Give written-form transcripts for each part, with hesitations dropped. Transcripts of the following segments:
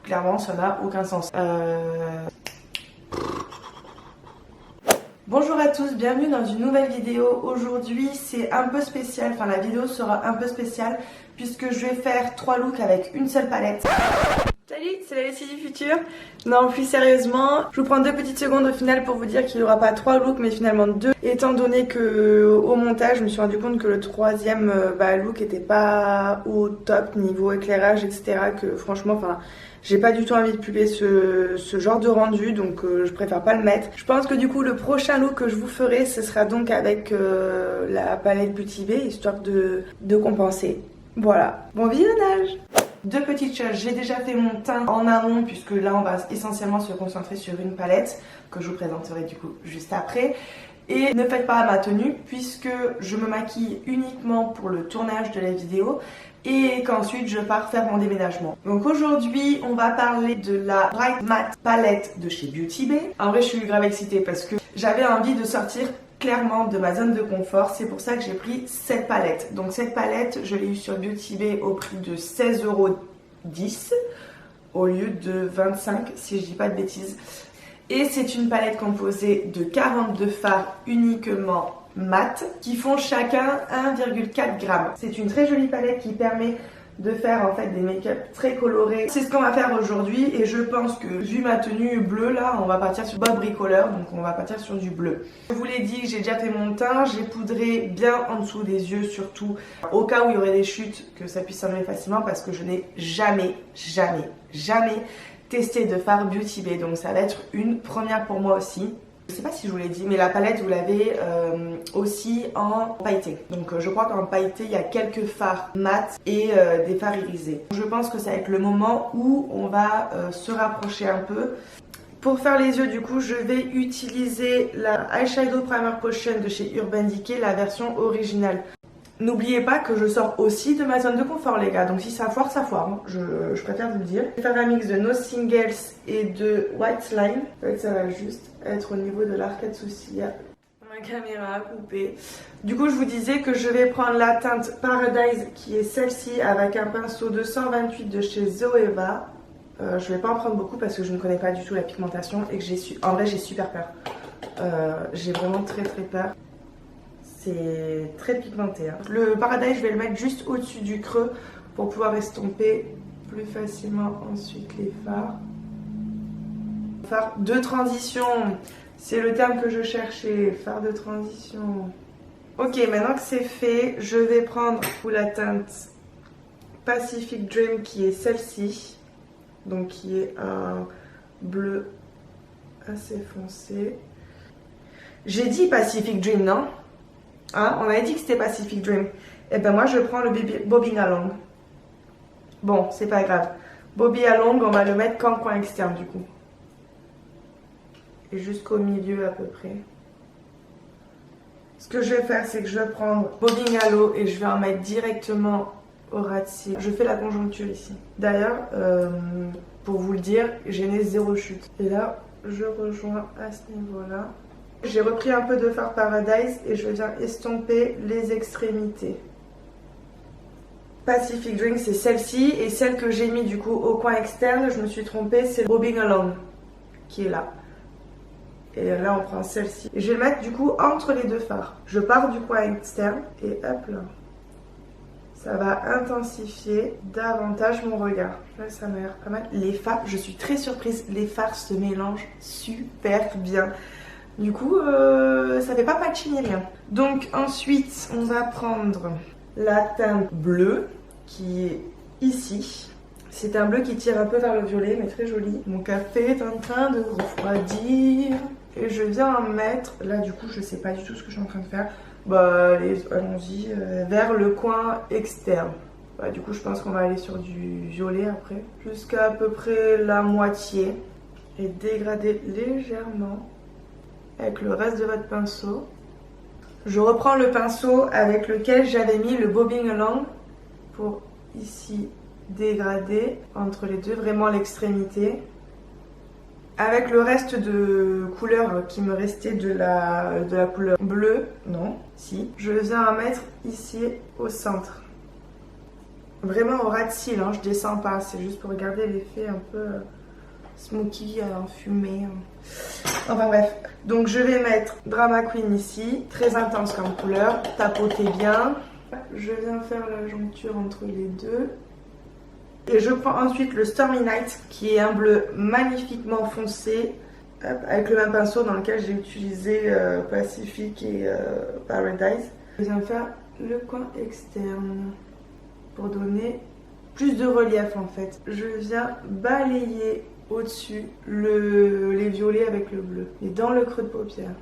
clairement ça n'a aucun sens. Bonjour à tous, bienvenue dans une nouvelle vidéo. Aujourd'hui c'est un peu spécial, enfin la vidéo sera un peu spéciale puisque je vais faire 3 looks avec une seule palette. Salut, c'est la Leslie du futur. Non, plus sérieusement, je vous prends 2 petites secondes au final pour vous dire qu'il n'y aura pas 3 looks mais finalement 2, étant donné que au montage je me suis rendu compte que le 3e look était pas au top niveau éclairage, etc. Que franchement, enfin, j'ai pas du tout envie de publier ce genre de rendu, donc je préfère pas le mettre. Je pense que du coup le prochain look que je vous ferai ce sera donc avec la palette Beauty Bay, histoire de compenser. Voilà, bon visionnage. 2 petites choses, j'ai déjà fait mon teint en amont puisque là on va essentiellement se concentrer sur une palette que je vous présenterai du coup juste après. Et ne faites pas ma tenue puisque je me maquille uniquement pour le tournage de la vidéo et qu'ensuite je pars faire mon déménagement. Donc aujourd'hui on va parler de la Bright Matte palette de chez Beauty Bay. En vrai je suis grave excitée parce que j'avais envie de sortir clairement de ma zone de confort, c'est pour ça que j'ai pris cette palette. Donc cette palette je l'ai eue sur Beauty Bay au prix de 16,10 € au lieu de 25 si je dis pas de bêtises. Et c'est une palette composée de 42 fards uniquement mat qui font chacun 1,4 g. C'est une très jolie palette qui permet de faire en fait des make-up très colorés. C'est ce qu'on va faire aujourd'hui et je pense que vu ma tenue bleue là, on va partir sur Bob bricoleur, donc on va partir sur du bleu. Je vous l'ai dit, j'ai déjà fait mon teint, j'ai poudré bien en dessous des yeux surtout, au cas où il y aurait des chutes, que ça puisse s'enlever facilement parce que je n'ai jamais testé de fard Beauty Bay, donc ça va être une première pour moi aussi. Je sais pas si je vous l'ai dit, mais la palette vous l'avez aussi en pailleté. Donc je crois qu'en pailleté il y a quelques fards mat et des fards irisés. Je pense que ça va être le moment où on va se rapprocher un peu. Pour faire les yeux du coup je vais utiliser la Eyeshadow Primer Potion de chez Urban Decay, la version originale. N'oubliez pas que je sors aussi de ma zone de confort les gars, donc si ça foire, ça foire, hein. Je préfère vous le dire. Je vais faire un mix de No Singles et de White Slime. En fait ça va juste être au niveau de l'arcade sourcilière. Ma caméra a coupé. Du coup je vous disais que je vais prendre la teinte Paradise qui est celle-ci avec un pinceau 228 de chez Zoeva. Je vais pas en prendre beaucoup parce que je ne connais pas du tout la pigmentation et que en vrai j'ai super peur. J'ai vraiment très peur. C'est très pigmenté. Hein. Le Paradise, je vais le mettre juste au-dessus du creux pour pouvoir estomper plus facilement ensuite les fards. Fard de transition, c'est le terme que je cherchais, fard de transition. Ok, maintenant que c'est fait, je vais prendre pour la teinte Pacific Dream qui est celle-ci. Donc qui est un bleu assez foncé. J'ai dit Pacific Dream, non ? Hein, on avait dit que c'était Pacific Dream. Et ben moi je prends le Bobbing Along. Bon, c'est pas grave. Bobby Along, on va le mettre qu'en coin externe du coup. Et jusqu'au milieu à peu près. Ce que je vais faire, c'est que je vais prendre Bobbing Halo et je vais en mettre directement au ras de cils. Je fais la conjoncture ici. D'ailleurs, pour vous le dire, j'ai né 0 chute. Et là, je rejoins à ce niveau-là. J'ai repris un peu de fard Paradise et je viens estomper les extrémités. Pacific Dream, c'est celle-ci. Et celle que j'ai mis du coup au coin externe, je me suis trompée, c'est Bobbing Along qui est là. Et là, on prend celle-ci. Et je vais le mettre du coup entre les 2 fards. Je pars du coin externe et hop là. Ça va intensifier davantage mon regard. Là, ça m'a l'air pas mal. Les fards, je suis très surprise, les fards se mélangent super bien. Du coup, ça fait pas matching ni rien. Donc ensuite, on va prendre la teinte bleue qui est ici. C'est un bleu qui tire un peu vers le violet, mais très joli. Mon café est en train de refroidir. Et je viens en mettre, là du coup, je sais pas du tout ce que je suis en train de faire. Bah, allons-y, vers le coin externe. Bah, du coup, je pense qu'on va aller sur du violet après. Jusqu'à peu près la moitié. Et dégrader légèrement avec le reste de votre pinceau. Je reprends le pinceau avec lequel j'avais mis le Bobbing Along pour ici dégrader entre les deux, vraiment l'extrémité. Avec le reste de couleur qui me restait de la couleur bleue, non, si, je viens en mettre ici au centre. Vraiment au ras de cils, hein, je descends pas, c'est juste pour regarder l'effet un peu smoky, enfumé. Enfin bref, donc je vais mettre Drama Queen ici, très intense comme couleur, tapotez bien. Je viens faire la joncture entre les deux. Et je prends ensuite le Stormy Night, qui est un bleu magnifiquement foncé, avec le même pinceau dans lequel j'ai utilisé Pacific et Paradise. Je viens faire le coin externe pour donner plus de relief en fait. Je viens balayer au-dessus les violets avec le bleu. Et dans le creux de paupière,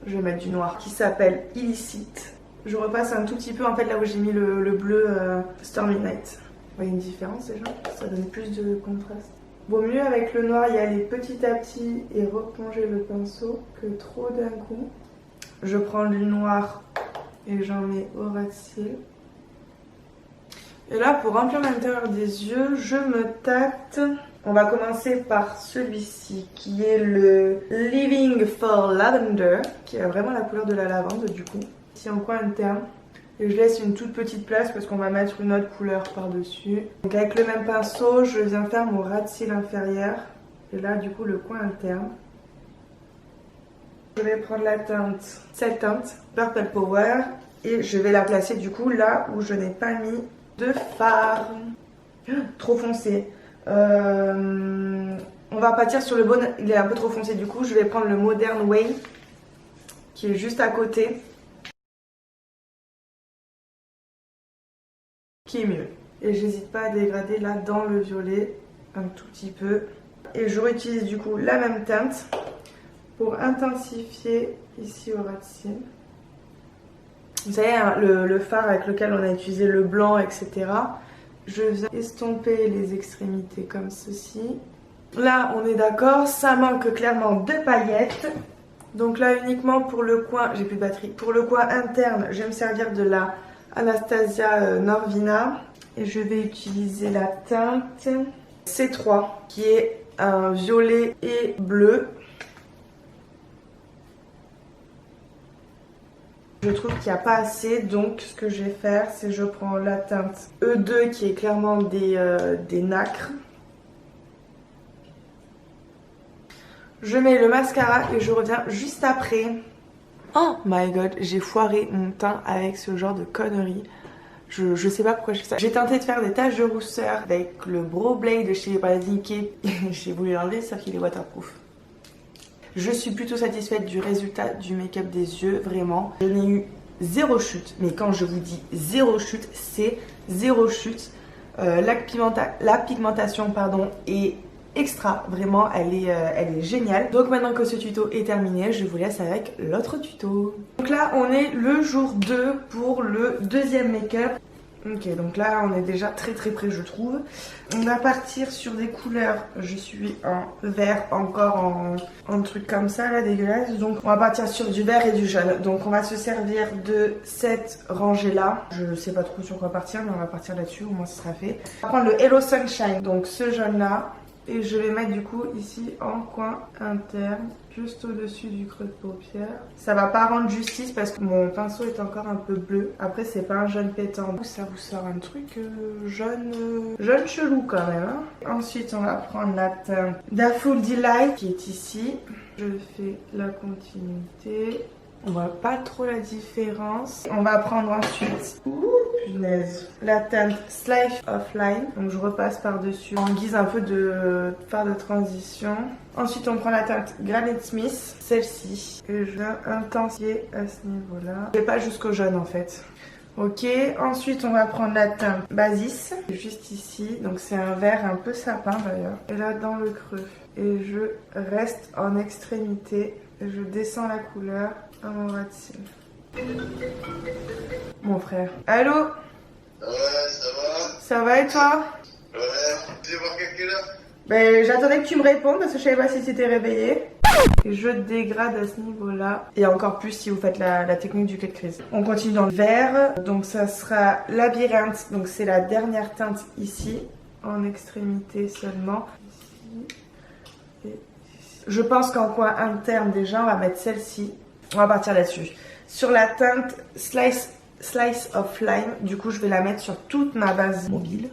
je vais mettre du noir qui s'appelle Illicite. Je repasse un tout petit peu en fait là où j'ai mis le bleu Stormy Night. Vous voyez une différence déjà? Ça donne plus de contraste. Vaut mieux avec le noir y aller petit à petit et replonger le pinceau que trop d'un coup. Je prends du noir et j'en mets au ras de cils. Et là, pour remplir l'intérieur des yeux, je me tâte. On va commencer par celui-ci, qui est le Living for Lavender, qui a vraiment la couleur de la lavande du coup. Ici en coin interne. Et je laisse une toute petite place parce qu'on va mettre une autre couleur par-dessus. Donc avec le même pinceau, je viens faire mon ras de cils inférieur. Et là, du coup, le coin interne. Je vais prendre la teinte, cette teinte, Purple Power. Et je vais la placer du coup là où je n'ai pas mis de fard. Trop foncé. On va partir sur le bon, il est un peu trop foncé du coup. Je vais prendre le Modern Way qui est juste à côté, qui est mieux. Et j'hésite pas à dégrader là dans le violet un tout petit peu. Et je réutilise du coup la même teinte pour intensifier ici au ras de cils. Vous savez, hein, le fard avec lequel on a utilisé le blanc, etc. Je viens estomper les extrémités comme ceci. Là, on est d'accord, ça manque clairement de paillettes. Donc là, uniquement pour le coin, j'ai plus de batterie. Pour le coin interne, je vais me servir de la Anastasia Norvina. Et je vais utiliser la teinte C3, qui est un violet et bleu. Je trouve qu'il n'y a pas assez, donc ce que je vais faire, c'est je prends la teinte E2 qui est clairement des nacres. Je mets le mascara et je reviens juste après. Oh my god, j'ai foiré mon teint avec ce genre de conneries. Je sais pas pourquoi je fais ça. J'ai tenté de faire des taches de rousseur avec le Brow Blade de chez Basique. J'ai voulu l'enlever, sauf qu'il est waterproof. Je suis plutôt satisfaite du résultat du make-up des yeux, vraiment. Je n'ai eu zéro chute, mais quand je vous dis zéro chute, c'est zéro chute. La pigmentation pardon, est extra, vraiment, elle est géniale. Donc maintenant que ce tuto est terminé, je vous laisse avec l'autre tuto. Donc là, on est le jour 2 pour le deuxième make-up. Ok, donc là on est déjà très près je trouve. On va partir sur des couleurs, je suis en vert encore en truc comme ça là, dégueulasse. Donc on va partir sur du vert et du jaune. Donc on va se servir de cette rangée là. Je sais pas trop sur quoi partir mais on va partir là-dessus, au moins ce sera fait. On va prendre le Hello Sunshine, donc ce jaune là. Et je vais mettre du coup ici en coin interne, juste au-dessus du creux de paupière. Ça va pas rendre justice parce que mon pinceau est encore un peu bleu. Après c'est pas un jaune pétant. Ça vous sort un truc jaune chelou quand même. Hein. Ensuite on va prendre la teinte Daffodil Delight qui est ici. Je fais la continuité. On voit pas trop la différence. On va prendre ensuite punaise, la teinte Slice of Line. Donc je repasse par-dessus en guise un peu de fard de transition. Ensuite on prend la teinte Granite Smith, celle-ci. Et je viens intensifier à ce niveau-là. Et pas jusqu'au jaune en fait. Ok, ensuite on va prendre la teinte Basis, juste ici. Donc c'est un vert un peu sapin d'ailleurs. Et là dans le creux. Et je reste en extrémité. Et je descends la couleur à mon ras de cils. Mon frère. Allô? Ouais, ça va? Ça va et toi? Ouais, tu vas voir à quelle heure? Ben j'attendais que tu me répondes parce que je savais pas si tu étais réveillé. Et je dégrade à ce niveau-là. Et encore plus si vous faites la technique du quai de crise. On continue dans le vert. Donc ça sera Labyrinthe. Donc c'est la dernière teinte ici. En extrémité seulement. Ici. Et ici. Je pense qu'en coin interne déjà, on va mettre celle-ci. On va partir là-dessus. Sur la teinte Slice Slice of Lime. Du coup, je vais la mettre sur toute ma base mobile.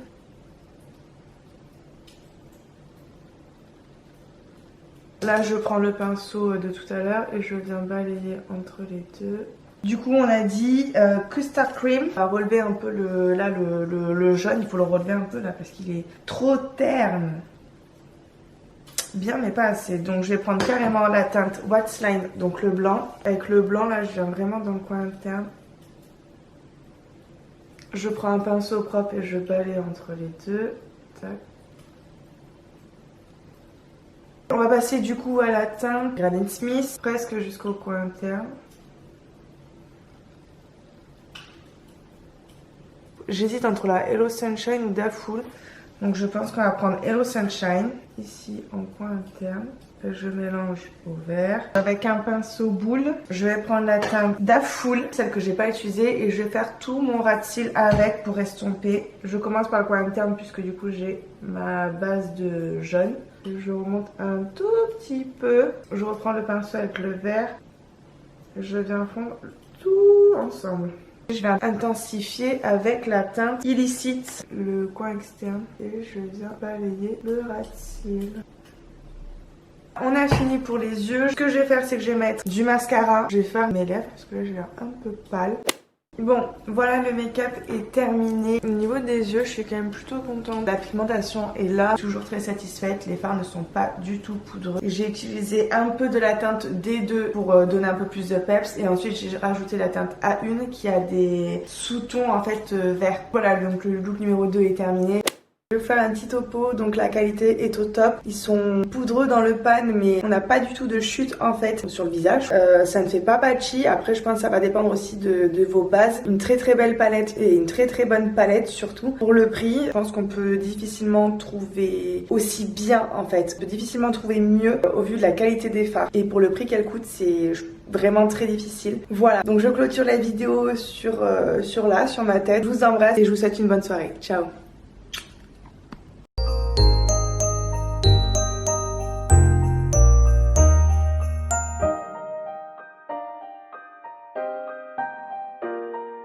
Là, je prends le pinceau de tout à l'heure et je viens balayer entre les deux. Du coup, on a dit custard cream. On va relever un peu le jaune. Il faut le relever un peu là parce qu'il est trop terne. Bien, mais pas assez. Donc, je vais prendre carrément la teinte Wax Line, donc le blanc. Avec le blanc, là, je viens vraiment dans le coin interne. Je prends un pinceau propre et je balaye entre les deux. Tac. On va passer du coup à la teinte Granite Smith, presque jusqu'au coin interne. J'hésite entre la Hello Sunshine ou Daful. Donc je pense qu'on va prendre Hello Sunshine, ici en coin interne. Je mélange au vert. Avec un pinceau boule, je vais prendre la teinte Daful, celle que j'ai pas utilisée, et je vais faire tout mon ras de cils avec pour estomper. Je commence par le coin interne puisque du coup j'ai ma base de jaune. Je remonte un tout petit peu. Je reprends le pinceau avec le vert. Je viens fondre tout ensemble. Je vais intensifier avec la teinte Illicite le coin externe et je viens balayer le ras de cils. On a fini pour les yeux. Ce que je vais faire, c'est que je vais mettre du mascara. Je vais faire mes lèvres parce que là j'ai l'air un peu pâle. Bon, voilà, le make-up est terminé. Au niveau des yeux, je suis quand même plutôt contente. La pigmentation est là, toujours très satisfaite. Les fards ne sont pas du tout poudreux. J'ai utilisé un peu de la teinte D2 pour donner un peu plus de peps. Et ensuite, j'ai rajouté la teinte A1 qui a des sous-tons en fait verts. Voilà, donc le look numéro 2 est terminé. Je vais faire un petit topo, donc la qualité est au top. Ils sont poudreux dans le pan, mais on n'a pas du tout de chute en fait sur le visage. Ça ne fait pas patchy. Après, je pense que ça va dépendre aussi de vos bases. Une très très belle palette et une très très bonne palette surtout. Pour le prix, je pense qu'on peut difficilement trouver aussi bien en fait. On peut difficilement trouver mieux au vu de la qualité des fards. Et pour le prix qu'elle coûte, c'est vraiment très difficile. Voilà, donc je clôture la vidéo sur ma tête. Je vous embrasse et je vous souhaite une bonne soirée. Ciao!